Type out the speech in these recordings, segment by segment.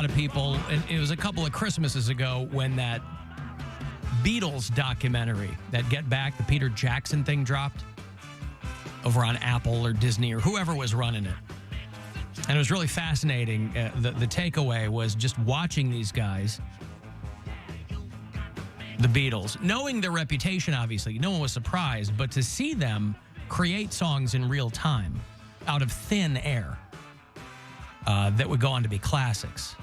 of people, and it was a couple of Christmases ago when that Beatles documentary, that Get Back, the Peter Jackson thing dropped over on Apple or Disney or whoever was running it. And it was really fascinating. The takeaway was just watching these guys, the Beatles, knowing their reputation, obviously. No one was surprised, but to see them create songs in real time out of thin air that would go on to be classics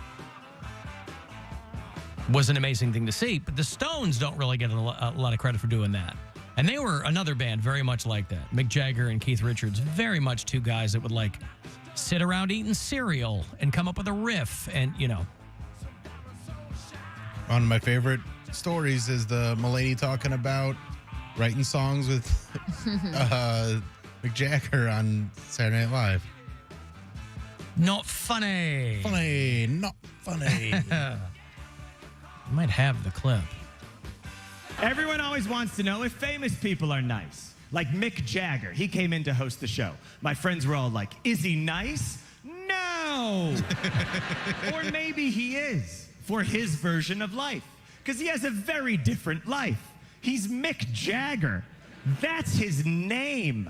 was an amazing thing to see. But the Stones don't really get a lot of credit for doing that. And they were another band very much like that. Mick Jagger and Keith Richards, very much two guys that would like sit around eating cereal and come up with a riff and, you know. One of my favorite stories is the Mulaney talking about writing songs with Mick Jagger on Saturday Night Live. Not funny. Funny, not funny. You might have the clip. Everyone always wants to know if famous people are nice. Like Mick Jagger. He came in to host the show. My friends were all like, is he nice? No! Or maybe he is, for his version of life. Because he has a very different life. He's Mick Jagger. That's his name.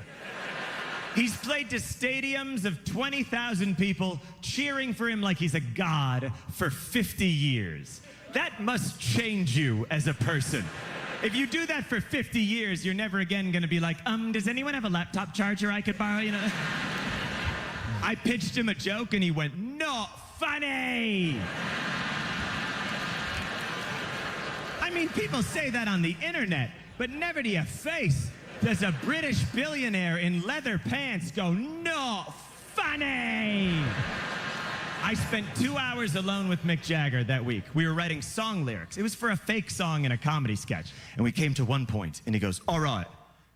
He's played to stadiums of 20,000 people cheering for him like he's a god for 50 years. That must change you as a person. If you do that for 50 years, you're never again going to be like, does anyone have a laptop charger I could borrow? You know? I pitched him a joke and he went, not funny. I mean, people say that on the internet, but never to your face does a British billionaire in leather pants go, not funny. I spent 2 hours alone with Mick Jagger that week. We were writing song lyrics. It was for a fake song in a comedy sketch. And we came to one point, and he goes, all right,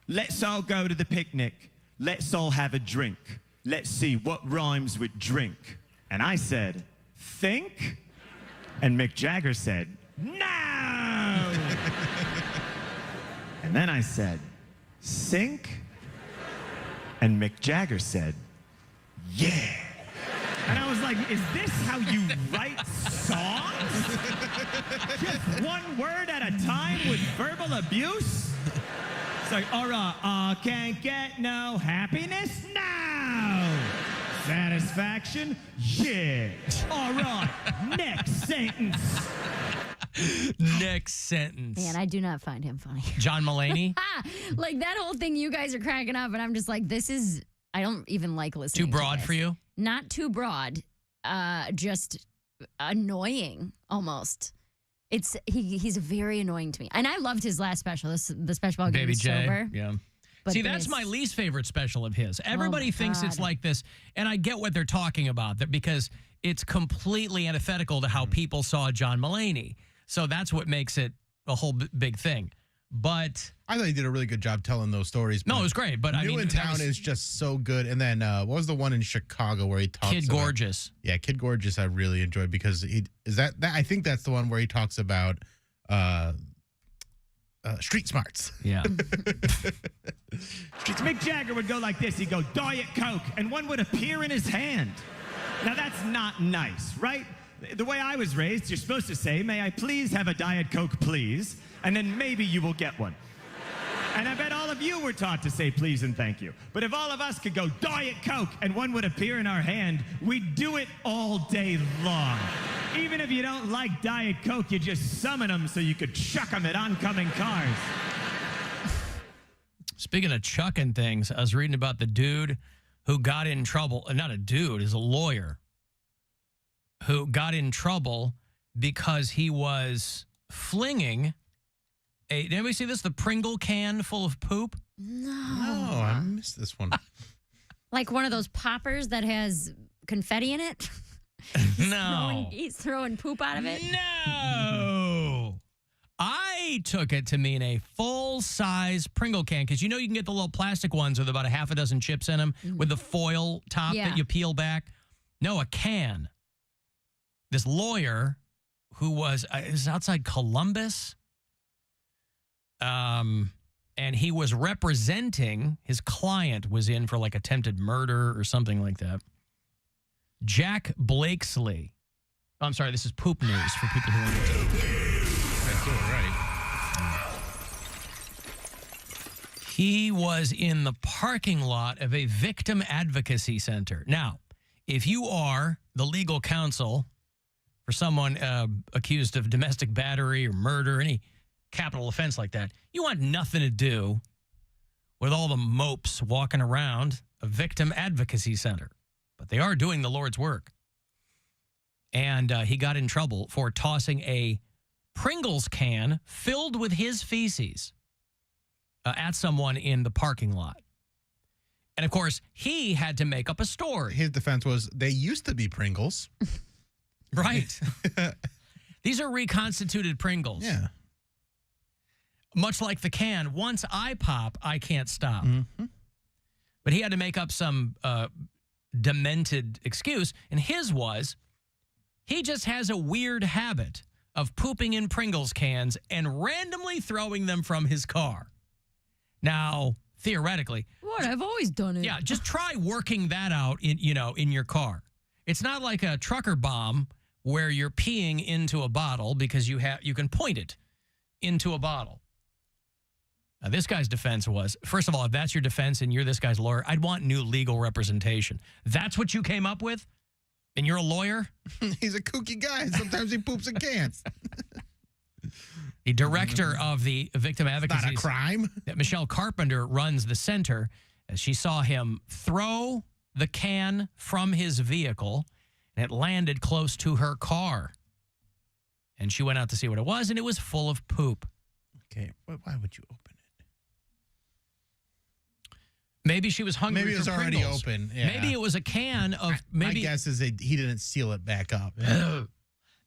let's all go to the picnic. Let's all have a drink. Let's see what rhymes with drink. And I said, think? And Mick Jagger said, no! And then I said, sink? And Mick Jagger said, yeah. And I was like, is this how you write songs? Just one word at a time with verbal abuse? It's like, all right, can't get no happiness? No! Satisfaction? Yeah. All right, next sentence. Next sentence. Man, I do not find him funny. John Mulaney? Like that whole thing, you guys are cracking up, and I'm just like, this is, I don't even like listening Too broad for you? Not too broad, just annoying almost. He's very annoying to me, and I loved his last special. The special about Baby getting J. sober. Yeah. But See, that's my least favorite special of his. Everybody thinks it's like this, and I get what they're talking about because it's completely antithetical to how people saw John Mulaney. So that's what makes it a whole big thing. But I thought he did a really good job telling those stories. No, it was great. But I mean, New in Town is just so good. And then what was the one in Chicago where he talks Kid Gorgeous? Yeah, Kid Gorgeous. I really enjoyed because I think that's the one where he talks about street smarts. Yeah. Mick Jagger would go like this. He'd go, Diet Coke, and one would appear in his hand. Now, that's not nice, right? The way I was raised, you're supposed to say, may I please have a Diet Coke, please? And then maybe you will get one. And I bet all of you were taught to say please and thank you. But if all of us could go Diet Coke and one would appear in our hand, we'd do it all day long. Even if you don't like Diet Coke, you just summon them so you could chuck them at oncoming cars. Speaking of chucking things, I was reading about the dude who got in trouble. Not a dude, he's a lawyer who got in trouble because he was flinging did anybody see this? The Pringle can full of poop? No. No, I missed this one. Like one of those poppers that has confetti in it? He's throwing poop out of it? No. I took it to mean a full-size Pringle can because you know you can get the little plastic ones with about a half a dozen chips in them with the foil top that you peel back. No, a can. This lawyer who was outside Columbus, and he was representing, his client was in for like attempted murder or something like that. Jack Blakesley Oh, I'm sorry, this is poop news for people who want to. That's all right. He was in the parking lot of a victim advocacy center. Now, if you are the legal counsel for someone accused of domestic battery or murder, any capital offense like that, you want nothing to do with all the mopes walking around a victim advocacy center. But they are doing the Lord's work. And he got in trouble for tossing a Pringles can filled with his feces at someone in the parking lot. And, of course, he had to make up a story. His defense was, they used to be Pringles. Right. These are reconstituted Pringles. Yeah. Much like the can, once I pop, I can't stop. Mm-hmm. But he had to make up some demented excuse, and his was, he just has a weird habit of pooping in Pringles cans and randomly throwing them from his car. Now, theoretically, What? I've always done it. yeah, just try working that out in your car. It's not like a trucker bomb where you're peeing into a bottle because you can point it into a bottle. Now, this guy's defense was, first of all, if that's your defense and you're this guy's lawyer, I'd want new legal representation. That's what you came up with? And you're a lawyer? He's a kooky guy. Sometimes he poops in cans. The director of the victim advocacy. Not a crime. Michelle Carpenter runs the center. As she saw him throw the can from his vehicle, and it landed close to her car. And she went out to see what it was, and it was full of poop. Okay, why would you open it? Maybe she was hungry. Maybe it was for already Pringles. open. Yeah. Maybe it was a can of. My guess is he didn't seal it back up.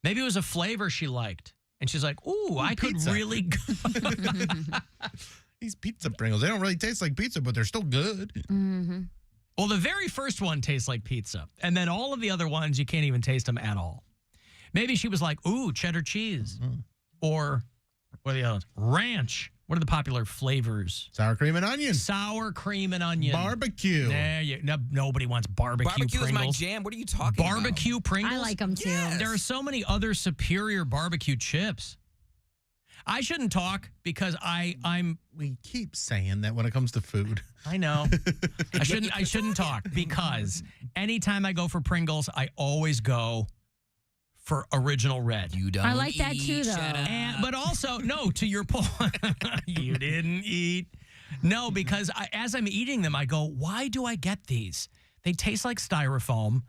Maybe it was a flavor she liked, and she's like, "Ooh, I pizza. could really." These pizza Pringles, they don't really taste like pizza, but they're still good. Mm-hmm. Well, the very first one tastes like pizza, and then all of the other ones you can't even taste them at all. Maybe she was like, "Ooh, cheddar cheese," or what are the others? Ranch. What are the popular flavors? Sour cream and onion. Sour cream and onion. Barbecue. Nobody wants barbecue Barbecue is Pringles. my jam. What are you talking about? Barbecue Pringles? I like them too. Yes. There are so many other superior barbecue chips. I shouldn't talk because I'm. We keep saying that when it comes to food. I know. I shouldn't talk because anytime I go for Pringles, I always go for Original Red. You don't I like that eat, too, though. shut up. But also, no, to your point, you didn't eat. No, because as I'm eating them, I go, why do I get these? They taste like styrofoam.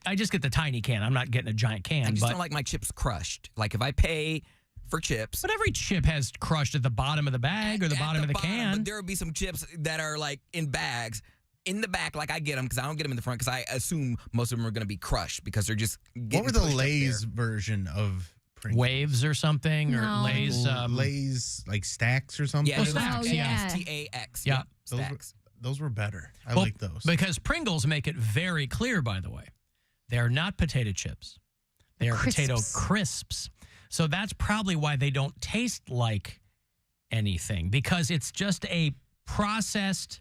I just get the tiny can. I'm not getting a giant can. I just don't like my chips crushed. Like if I pay for chips. But every chip has crushed at the bottom of the bag or the bottom of the can. But there will be some chips that are like in bags. In the back, like I get them because I don't get them in the front because I assume most of them are going to be crushed because they're just getting What were the pushed up Lay's there. version of Pringles? Waves or something? Or No. Lay's? Lay's, like stacks or something? Yeah, Stacks, yeah. Stax. Yeah. Stacks. Those were better. I Well, like those. Because Pringles make it very clear, by the way. They're not potato chips. They are potato crisps. So that's probably why they don't taste like anything because it's just a processed,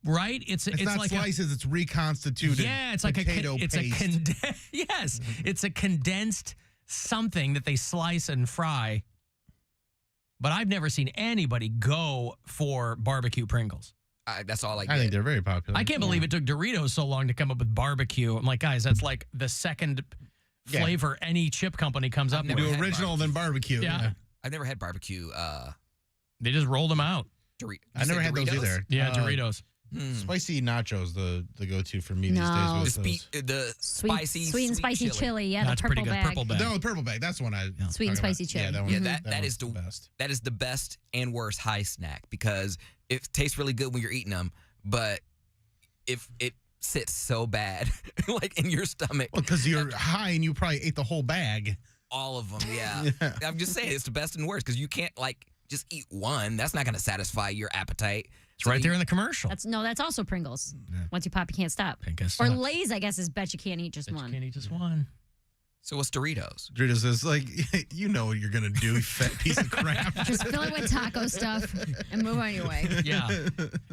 right? It's not like slices, it's reconstituted. yeah, it's like potato it's paste. yes, it's a condensed something that they slice and fry. But I've never seen anybody go for barbecue Pringles. That's all I get. I think they're very popular. I can't believe it took Doritos so long to come up with barbecue. I'm like, guys, that's like the second flavor any chip company comes up with. Do original then barbecue. Yeah. I've never had barbecue. They just rolled them out. I never had those either. Yeah, Doritos. Spicy nachos, the go-to for me No. these days. The spicy, sweet and spicy chili. Yeah, That's the pretty purple good. bag. Purple bag. No, the purple bag. That's the one I. Sweet and spicy chili. Yeah, that one. Yeah, that was is the best. That is the best and worst high snack because it tastes really good when you're eating them, but if it sits so bad, like in your stomach. Well, because you're high and you probably ate the whole bag. All of them, yeah. I'm just saying it's the best and worst because you can't like just eat one. That's not going to satisfy your appetite. It's right there in the commercial. That's also Pringles. Once you pop, you can't stop. I guess Or not. Lay's, I guess, is bet you can't eat just Bet you one. can't eat just one. So what's Doritos? Doritos is like, you know what you're going to do, you fat piece of crap. Just fill it with taco stuff and move on your way. Yeah.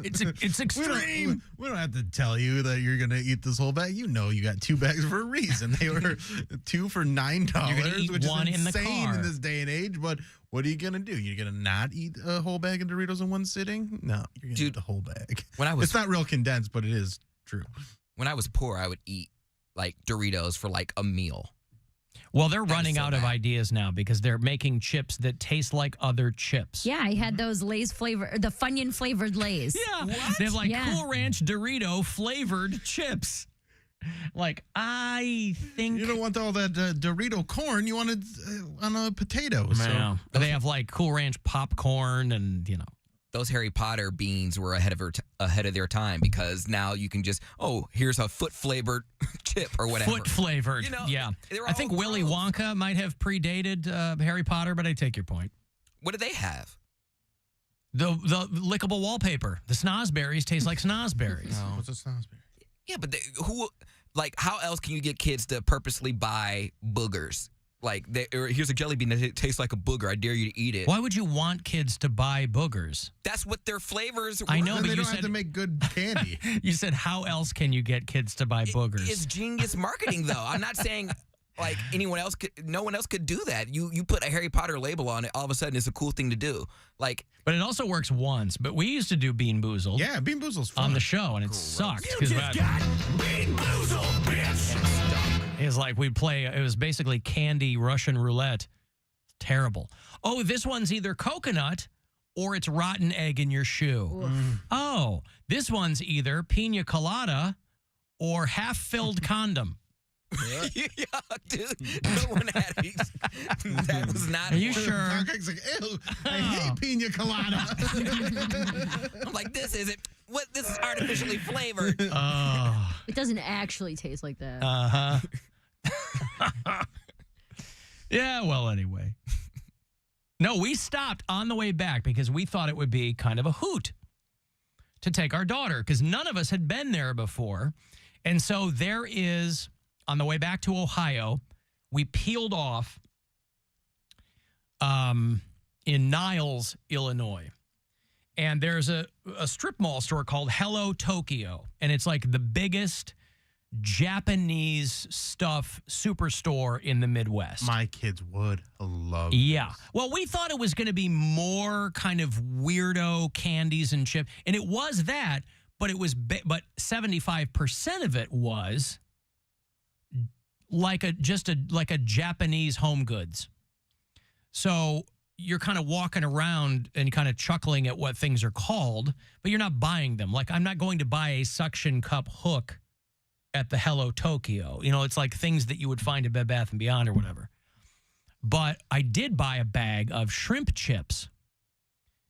It's extreme. We don't have to tell you that you're going to eat this whole bag. You know you got 2 bags for a reason. They were 2 for $9, which is in the insane car in this day and age. But what are you going to do? You're going to not eat a whole bag of Doritos in one sitting? No, you're going to eat the whole bag. It's not real condensed, but it is true. When I was poor, I would eat like Doritos for like a meal. Well, they're running out of ideas now because they're making chips that taste like other chips. Yeah, I had those Lay's flavor, the Funyun flavored Lay's. Yeah. What? They have like Cool Ranch Dorito flavored chips. Like, I think... You don't want all that Dorito corn. You want it on a potato. So. They have like Cool Ranch popcorn and, you know. Those Harry Potter beans were ahead of their time because now you can just, here's a foot-flavored chip or whatever. Foot-flavored, yeah. I think Willy Wonka might have predated Harry Potter, but I take your point. What do they have? The lickable wallpaper. The snozberries taste like snozberries. No. What's a snozberry? Yeah, but how else can you get kids to purposely buy boogers? Like, here's a jelly bean that tastes like a booger. I dare you to eat it. Why would you want kids to buy boogers? That's what their flavors were. I know, but they don't have to make good candy. You said, how else can you get kids to buy boogers? It's genius marketing, though. I'm not saying like no one else could do that. You put a Harry Potter label on it, all of a sudden it's a cool thing to do. Like, but it also works once. But we used to do Bean Boozled. Yeah, Bean Boozled's fun. On the show, and it sucked. You just got Bean Boozled, bitch! It was like we'd play, it was basically candy Russian roulette. Terrible. Oh, this one's either coconut or it's rotten egg in your shoe. Oh, this one's either pina colada or half-filled condom. Yeah, dude. No one had these. That was not. Are you sure? Pancake's like, ew, I hate pina colada. I'm like, this isn't. What? This is artificially flavored. It doesn't actually taste like that. Yeah, well, anyway. No, we stopped on the way back because we thought it would be kind of a hoot to take our daughter because none of us had been there before. And so there is, on the way back to Ohio, we peeled off in Niles, Illinois. And there's a strip mall store called Hello Tokyo. And it's like the biggest Japanese stuff superstore in the Midwest. My kids would love Yeah. this. Well, we thought it was going to be more kind of weirdo candies and chip. And it was that, but it was but 75% of it was like a Japanese home goods. So you're kind of walking around and kind of chuckling at what things are called, but you're not buying them. Like, I'm not going to buy a suction cup hook at the Hello Tokyo. You know, it's like things that you would find at Bed Bath & Beyond or whatever. But I did buy a bag of shrimp chips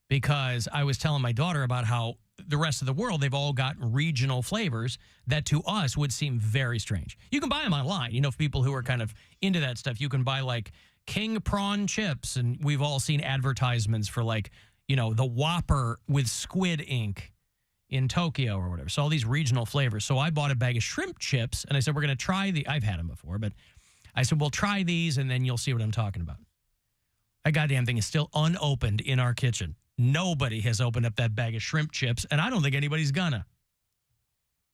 because I was telling my daughter about how the rest of the world, they've all got regional flavors that to us would seem very strange. You can buy them online. You know, for people who are kind of into that stuff, you can buy like king prawn chips. And we've all seen advertisements for like, you know, the Whopper with squid ink in Tokyo or whatever. So all these regional flavors. So I bought a bag of shrimp chips and I said, we're going to try I've had them before, but I said, we'll try these and then you'll see what I'm talking about. That goddamn thing is still unopened in our kitchen. Nobody has opened up that bag of shrimp chips, and I don't think anybody's gonna.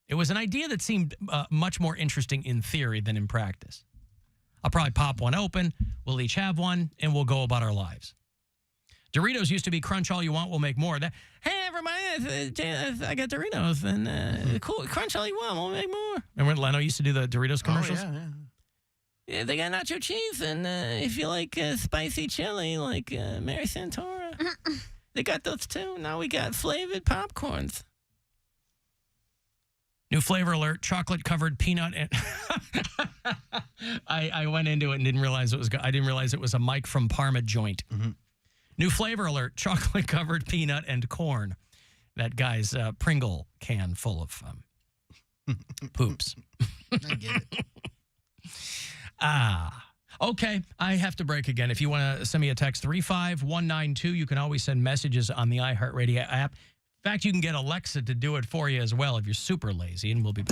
It was an idea that seemed much more interesting in theory than in practice. I'll probably pop one open, we'll each have one, and we'll go about our lives. Doritos used to be crunch all you want, we'll make more. Hey, everybody, I got Doritos, and cool, crunch all you want, we'll make more. Remember when Leno used to do the Doritos commercials? Oh, yeah. Yeah, they got nacho cheese, and if you like spicy chili, like Mary Santora. They got those too. Now we got flavored popcorns. New flavor alert: chocolate-covered peanut. And I went into it and didn't realize it was. I didn't realize it was a Mike from Parma joint. Mm-hmm. New flavor alert: chocolate-covered peanut and corn. That guy's Pringle can full of poops. I get it. Okay, I have to break again. If you want to send me a text, 35192, you can always send messages on the iHeartRadio app. In fact, you can get Alexa to do it for you as well if you're super lazy, and we'll be back.